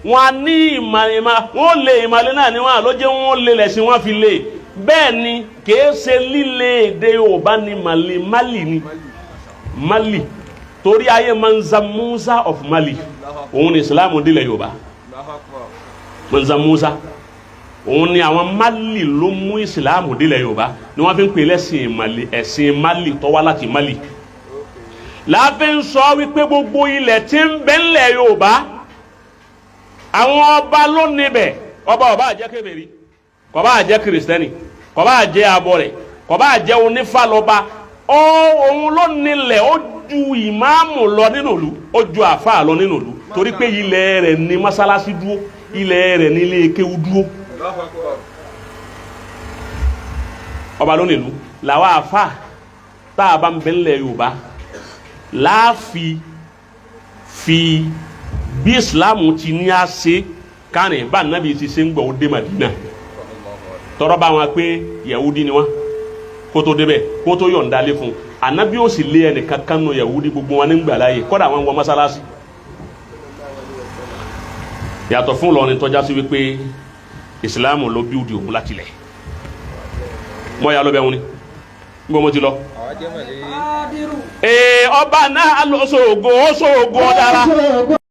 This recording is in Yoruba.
wọ́n ní ìmọ̀ wọ́n lè ìmọ̀lẹ́ náà ni wọ́n ló jẹ́ wọ́n lè lẹ̀sìn wọ́n fi lè bẹ́ẹ̀ ni kìí ṣe líle èdè Yorùbá ni Mali ni Mali torí ayé Mansa Musa of Mali òun ni Islam délẹ̀ Yorùbá Mansa Musa òun ni àwọn Mali ló mú Islam délẹ̀ Yorùbá ni wọ́n fi ń pè lẹ́sìn Mali ẹ̀sìn Mali tó wá láti Mali láàfin ń sọ wípé gbogbo ilẹ̀ tí ń bẹ ńlẹ̀ Yorùbá àwọn ọba ló níbẹ̀ ọba ọba àjẹ́ kèfèrí kò bá jẹ́ kìrìsìtẹ́nì kò bá jẹ́ abọrẹ̀ kò bá jẹ́ onífàlọ́ba òun ló nílẹ̀ ó ju ìmáàmù lọ nínú ìlú ó ju àfáà lọ nínú ìlú torí pé ilẹ̀ rẹ̀ ní mọ́sálásí dúró ilẹ̀ rẹ̀ ní ilé kéwú dúró ọba ló nílùú làwọn àfáà tá a bá ń bẹ ńlẹ̀ Yorùbá láàfi fi bí Islam ti ní a ṣe kánì bá nàbí ti ṣe ń gbọ́ ó dé Madina tọrọ bá wọn pé Yahudi ni wọn kótó débẹ̀ kótó yọ̀ǹda fún anabi ó sì lé ẹnì kankan nù Yahudi gbogbo wọn ní gbàláyè kódà wọn wọ mọ́sálásí yàtọ̀ fún Ìlọrin tọ́já sí wípé Islam ló bí òdi òun láti lẹ̀ mọ́ ya ló bẹ́ wọn ni gbọ́ mo ti lọ. ọba náà lọ sóògùn ó sóògùn ọ̀dára.